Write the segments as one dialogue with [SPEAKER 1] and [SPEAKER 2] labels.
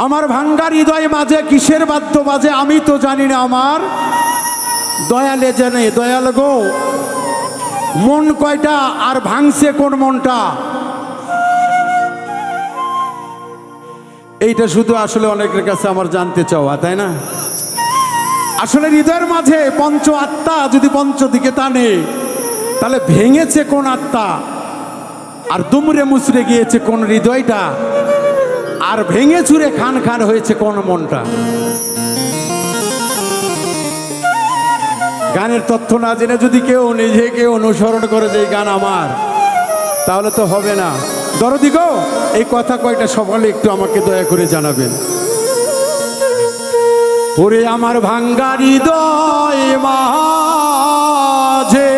[SPEAKER 1] আমার ভাঙ্গা হৃদয় মাঝে কিসের বাদ্য বাজে আমি তো জানি না, আমার দয়ালে জানে। দয়াল গো, মন কয়টা আর ভাঙছে কোন মনটা, এইটা শুধু আসলে অনেকের কাছে আমার জানতে চাওয়া, তাই না? আসলে হৃদয়ের মাঝে পঞ্চ আত্মা যদি পঞ্চ দিকে টানে, তাহলে ভেঙেছে কোন আত্মা আর দুমড়ে মুচড়ে গিয়েছে কোন হৃদয়টা, আর ভেঙে চুরে খান খান হয়েছে কোন মনটা। গানের তথ্য না জেনে যদি কেউ নিজেকে অনুসরণ করে যে গান আমার, তাহলে তো হবে না। দরদি গো, এই কথা কয়টা সকালে একটু আমাকে দয়া করে জানাবেন। ওরে আমার ভাঙ্গা হৃদয় মাঝে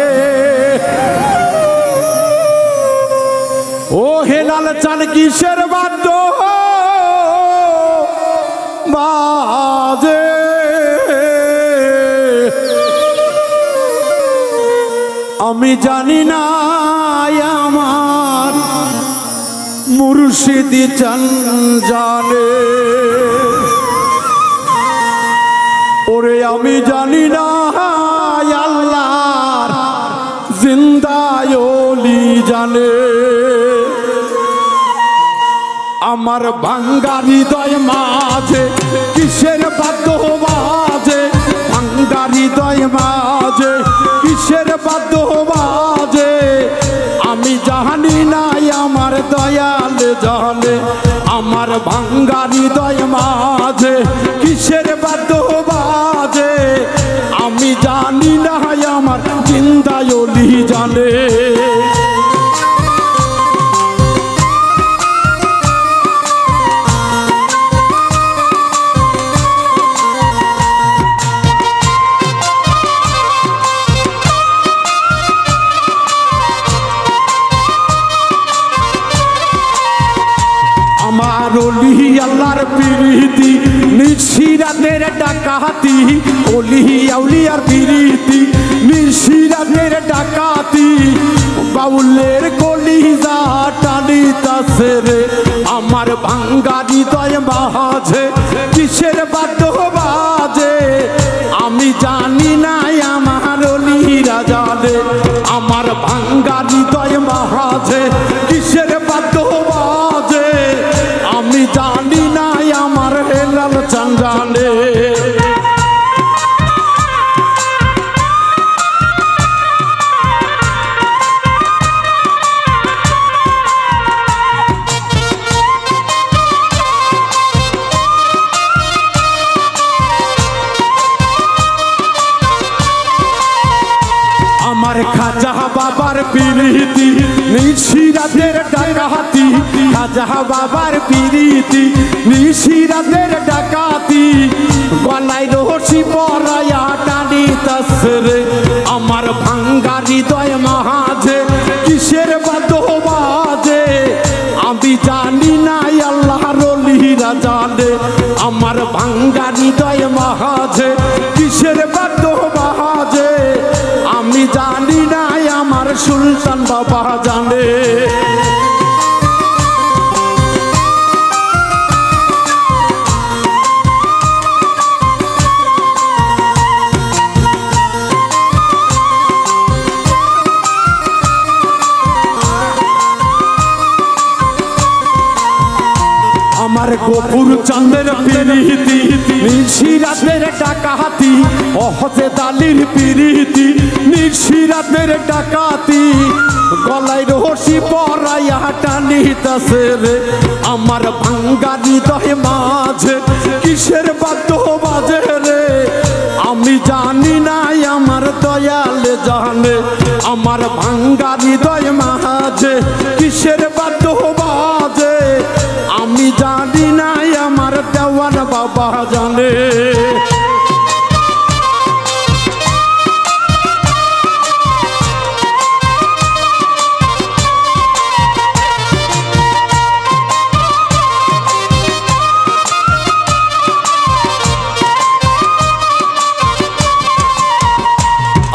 [SPEAKER 1] ও হেলাল চান কিসের বাদ্য বাজে, আমি জানি না আমার মুর্শিদি চান জানে। ওরে আমি জানি না আল্লাহর জিন্দায় ওলি জানে। আমার ভাঙ্গা হৃদয় মাঝে কিসের বাদ্য বাজে, ভাঙ্গা হৃদয় মাঝে কিসের বাদ্য বাজে, আমি জানি না আমার দয়াল জানে। আমার ভাঙ্গা হৃদয় মাঝে কিসের বাদ্য বাজে, আমি জানি না আমার জিন্দায় ওলি জানে। আমার ওলি আল্লাহর প্রীতি নিশিরাতের ডাকাতি, ওলি আউলিয়ার প্রীতি নিশিরাতের ডাকাতি, বাউলের কলিজা টানিতাছে রে। আমার ভাঙ্গা হৃদয় মাঝে কিসের বাদ্য বাজে, আমি জানি না আমার ওলিরা জানে। আমার ভাঙ্গা হৃদয় মাঝে কিসের বাদ্য বাজে, আমি জানি না আমার হেলাল চান জানে। আমার খাজা বাবার প্রীতি নিশিরাতের ডাকাতি, খাজা বাবার প্রীতি নিশিরাতের ডাকাতি, গলায় রশি পরায়া টানিতাছে রে। আমার ভাঙ্গা হৃদয় মাঝে কিসের বাদ্য বাজে, আমি জানি না আল্লাহর ওলিরা জানে। আমার ভাঙ্গা হৃদয় মাঝে কিসের বাদ্য বাজে, আমি জানি না আমার সুলতান বাবা জানে। আমার গোপুর চাঁদের প্রীতি নিশিরাতের ডাকাতি, অহজে দালির প্রীতি নিশিরাতের ডাকাতি, গলায় রশি পরায়া টানিতাছে রে। আমার ভাঙ্গা হৃদয় মাঝে কিসের বাদ্য বাজে রে, আমি জানি না আমার দয়াল জানে। আমার ভাঙ্গা হৃদয় মাঝে কিসের বাদ্য বাজে, আমি জানি না আমার দেওয়ান বাবা জানে।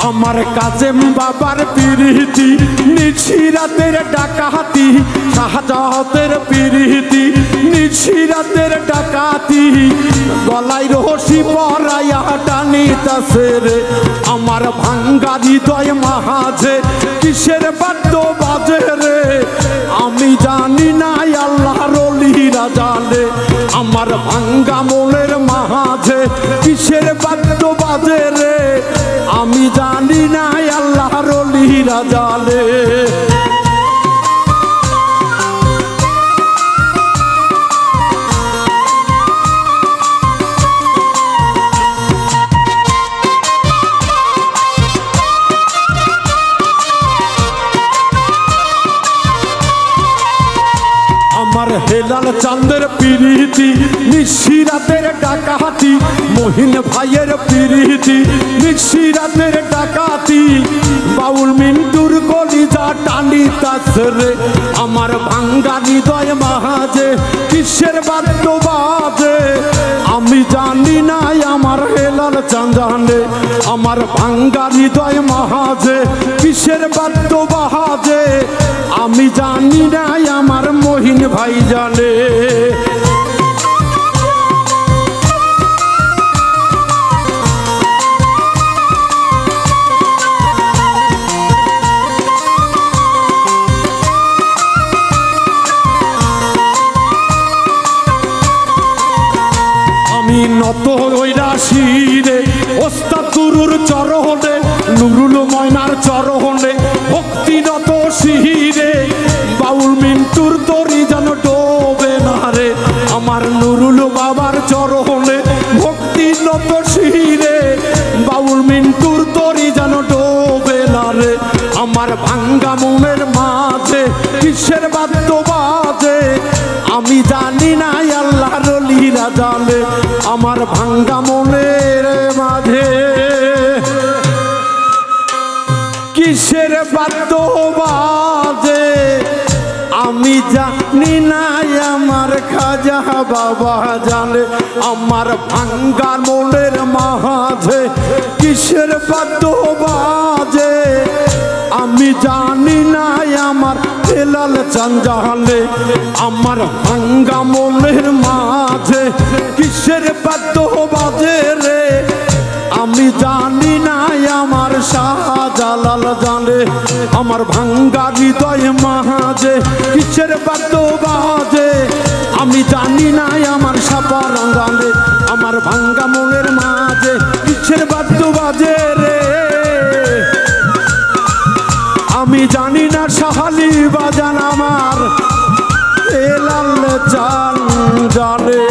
[SPEAKER 1] আমার কাজেম বাবার প্রীতি নিশিরাতের ডাকাতি, শাহজাহাতের প্রীতি নিশিরা রাতের ডাকাতি গলায় রশি পরাইয়া টানিতাছে রে আমার ভাঙ্গা হৃদয় মাঝে কিসের বাদ্য বাজে রে আমি জানি না আল্লাহর ওলিরা জানে আমার ভাঙ্গা মনের মাঝে কিসের বাদ্য বাজে রে আমি জানি না আল্লাহর ওলিরা জানে আমার হেলাল চাঁদের পিরিতি নিশিরাতের ডাকাতি মহিন ভাইয়ের পিরিতি নিশিরাতের ডাকাতি বাউল মিন্টুর কলিজা টানিতাছে রে আমার ভাঙ্গা হৃদয় মাঝে কিসের বাদ্য বাজে আমি জানি না আমার হেলাল চাঁদ জানে আমার ভাঙ্গা হৃদয় মাঝে কিসের বাদ্য বাজে আমি জানি না আমার মহিন ভাই জানে আমি নত হইরা শিরে ওস্তাদ গুরুর চরণে নুরুল ময়নার চরণে ভক্তি নত শিরে বাউল মিন্টুর তরি যেন ডোবে না রে আমার নুরুল বাবার চরণে ভক্তি নত শিরে বাউল মিন্টুর তরি যেন ডোবে না রে আমার ভাঙ্গা মনের মাঝে কিসের বাদ্য বাজে আমি জানি না আল্লাহর ওলিরা জানে আমার ভাঙ্গা মনের মাঝে কিসের বাদ্য বাজে আমি জানি না আমার খাজা বাবা জানে আমার ভাঙ্গা মনের মাঝে কিসের বাদ্য বাজে আমি জানি না আমার হেলাল চাঁদ জানে আমার ভাঙ্গা মনের মাঝে কিসের বাদ্য বাজে রে আমি জানি না আমার শাহজালাল জানে আমার ভাঙ্গা হৃদয় মাঝে কিসের বাদ্য বাজে আমি জানি না আমার সাপারাম জানে আমার ভাঙ্গা মনের মাঝে কিসের বাদ্য বাজে রে আমি জানি না শাহালি বাজান আমার হেলাল চাঁদ জানে।